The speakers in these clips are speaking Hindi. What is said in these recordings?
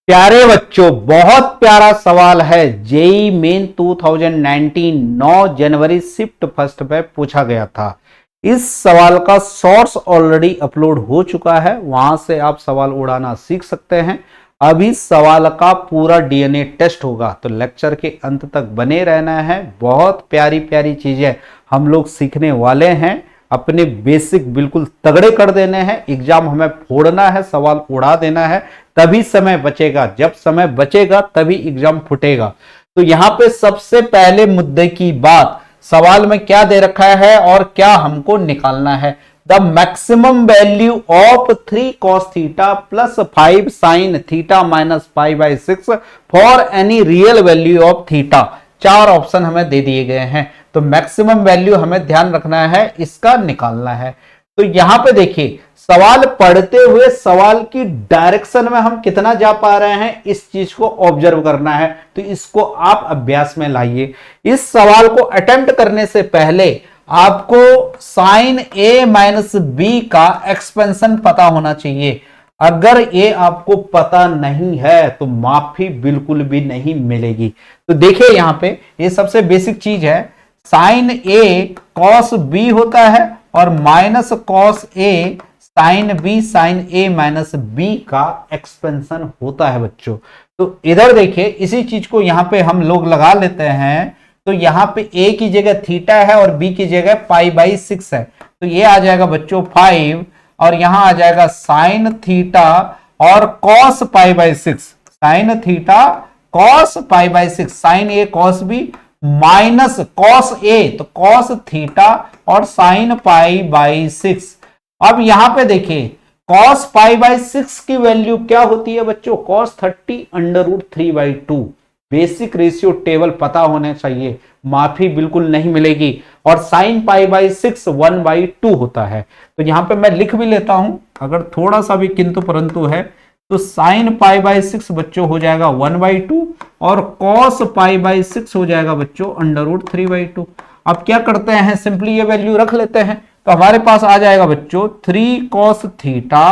प्यारे बच्चों, बहुत प्यारा सवाल है। जेई मेन 2019 9 जनवरी शिफ्ट फर्स्ट पे पूछा गया था। इस सवाल का सोर्स ऑलरेडी अपलोड हो चुका है, वहां से आप सवाल उड़ाना सीख सकते हैं। अभी सवाल का पूरा डीएनए टेस्ट होगा, तो लेक्चर के अंत तक बने रहना है। बहुत प्यारी प्यारी चीजें हम लोग सीखने वाले हैं। अपने बेसिक बिल्कुल तगड़े कर देने हैं। एग्जाम हमें फोड़ना है, सवाल उड़ा देना है, तभी समय बचेगा। जब समय बचेगा तभी एग्जाम फुटेगा। तो यहां पे सबसे पहले मुद्दे की बात, सवाल में क्या दे रखा है और क्या हमको निकालना है। The maximum value of 3 cos theta plus 5 sin theta minus 5/6 for any real value of theta. चार ऑप्शन हमें दे दिए गए हैं, तो मैक्सिमम वैल्यू हमें ध्यान रखना है, इसका निकालना है। तो यहां पे देखिए, सवाल पढ़ते हुए सवाल की डायरेक्शन में हम कितना जा पा रहे हैं, इस चीज को ऑब्जर्व करना है। तो इसको आप अभ्यास में लाइए। इस सवाल को अटेम्प्ट करने से पहले आपको साइन ए माइनस बी का एक्सपेंशन पता होना चाहिए। अगर ये आपको पता नहीं है तो माफी बिल्कुल भी नहीं मिलेगी। तो देखिए यहां पे ये सबसे बेसिक चीज है। साइन ए कॉस बी होता है और माइनस कॉस ए साइन बी साइन ए माइनस बी का एक्सपेंशन होता है बच्चों। तो इधर देखिए, इसी चीज को यहां पे हम लोग लगा लेते हैं। तो यहां पे ए की जगह थीटा है और बी की जगह π/6 है। तो ये आ जाएगा बच्चों 5 और यहां आ जाएगा साइन थीटा और cos π/6। Sine theta cos π/6, sine A cos B minus cos A, तो कॉस थीटा और साइन π/6। अब यहां पे देखिए, कॉस π/6 की वैल्यू क्या होती है बच्चों? cos 30 √3/2। बेसिक रेशियो टेबल पता होने चाहिए, माफी बिल्कुल नहीं मिलेगी। और साइन π/6 1/2 होता है। तो यहां पे मैं लिख भी लेता हूं, अगर थोड़ा सा भी किंतु परंतु है तो साइन π/6 बच्चों हो जाएगा 1/2 और कॉस π/6 हो जाएगा बच्चों √3/2। अब क्या करते हैं, सिंपली ये वैल्यू रख लेते हैं। तो हमारे पास आ जाएगा बच्चों 3 cos थीटा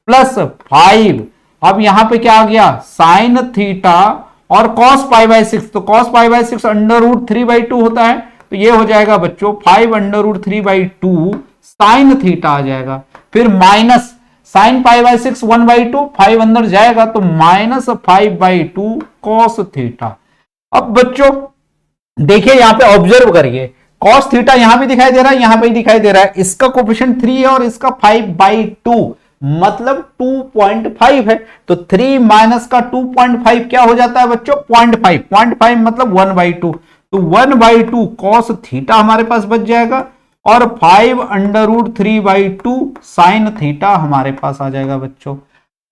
प्लस 5। अब यहां पे क्या आ गया, साइन थीटा और cos π/6। तो cos π/6 √3/2 होता है। तो ये हो जाएगा बच्चों 5 √3/2 साइन थीटा आ जाएगा। फिर माइनस साइन π/6 1/2, 5 अंदर जाएगा तो माइनस 5/2 cos थीटा। अब बच्चों देखिए, यहां पे ऑब्जर्व करिए, cos थीटा यहां भी दिखाई दे रहा है, यहां पे दिखाई दे रहा है। इसका कोफिशिएंट 3 है और इसका 5/2 मतलब 2.5 है। तो 3 माइनस का 2.5 क्या हो जाता है बच्चों? 0.5। 0.5 मतलब 1/2। तो 1/2 cos थीटा हमारे पास बच जाएगा और 5 √3/2 साइन थीटा हमारे पास आ जाएगा बच्चों।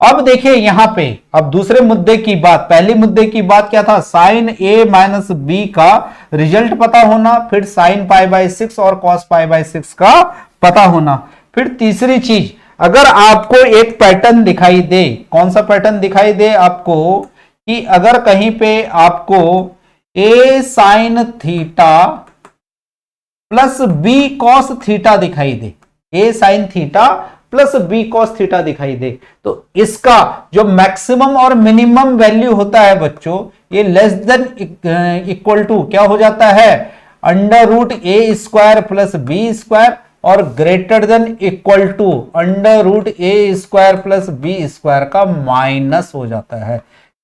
अब देखिए यहां पे, अब दूसरे मुद्दे की बात, पहले मुद्दे की बात क्या था? साइन ए माइनस बी का रिजल्ट पता होना, फिर साइन π/6 और cos π/6 का पता होना। फिर तीसरी चीज, अगर आपको एक पैटर्न दिखाई दे, कौन सा पैटर्न दिखाई दे आपको, कि अगर कहीं पे आपको A sine theta plus B cos theta दिखाई दे, A sine theta plus B cos theta दिखाई दे, तो इसका जो मैक्सिमम और मिनिमम वैल्यू होता है बच्चों, ये लेस देन इक्वल टू क्या हो जाता है? √a² प्लस b² और greater than equal to √a² plus b² का माइनस हो जाता है।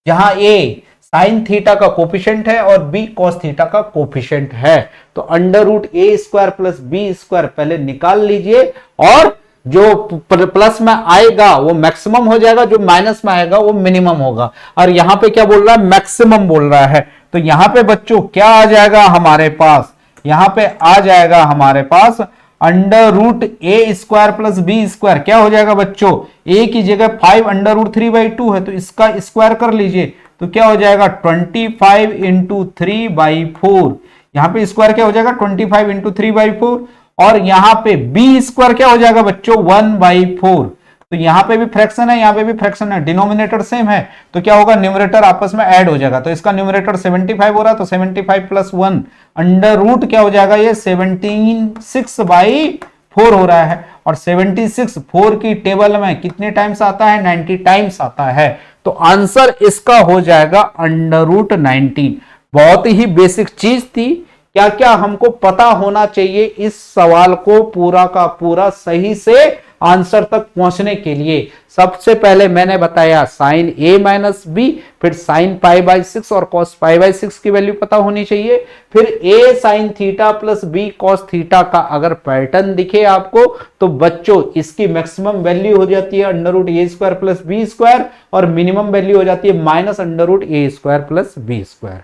जहां a साइन थीटा का कोफिशिएंट है और b cos थीटा का कोफिशिएंट है। तो √a² प्लस b² पहले निकाल लीजिए और जो प्लस में आएगा वो मैक्सिमम हो जाएगा, जो माइनस में आएगा वो मिनिमम होगा। और यहां पे क्या बोल रहा है? मैक्सिमम बोल रहा है। तो यहां पे बच्चों क्या आ जाएगा हमारे पास? यहां पे आ जाएगा हमारे पास √a² प्लस b²। क्या हो जाएगा बच्चों? a की जगह 5 √3/2 है, तो इसका स्क्वायर कर लीजिए। तो क्या हो जाएगा 25 × 3/4। यहां पे स्क्वायर क्या हो जाएगा 25 × 3/4 और यहां पे b² क्या हो जाएगा बच्चों 1/4। तो यहां पे भी फ्रैक्शन है, यहां पे भी फ्रैक्शन है, डिनोमिनेटर सेम है, तो क्या होगा न्यूमरेटर आपस में ऐड हो जाएगा। तो इसका न्यूमरेटर 75 हो रहा है, तो 75 + 1 अंडर रूट क्या हो जाएगा, ये 76/4 हो रहा है। और 76 4 की टेबल में कितने टाइम्स आता है? 90 टाइम्स आता है। तो तो आंसर इसका हो जाएगा √19। बहुत ही बेसिक चीज थी। क्या क्या हमको पता होना चाहिए इस सवाल को पूरा का पूरा सही से आंसर तक पहुंचने के लिए? सबसे पहले मैंने बताया साइन a माइनस बी, फिर साइन π/6 और कॉस π/6 की वैल्यू पता होनी चाहिए, फिर a sine theta plus b cos theta का अगर पैटर्न दिखे आपको तो बच्चों इसकी मैक्सिमम वैल्यू हो जाती है √a² प्लस b² और मिनिमम वैल्यू हो जाती है -√a² प्लस b²।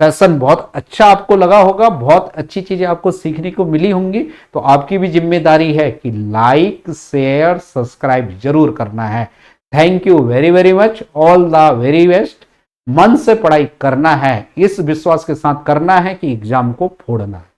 सेशन बहुत अच्छा आपको लगा होगा, बहुत अच्छी चीजें आपको सीखने को मिली होंगी। तो आपकी भी जिम्मेदारी है कि लाइक शेयर सब्सक्राइब जरूर करना है। Thank you very very much, all the very best. मन से पढ़ाई करना है, इस विश्वास के साथ करना है कि एग्जाम को फोड़ना है।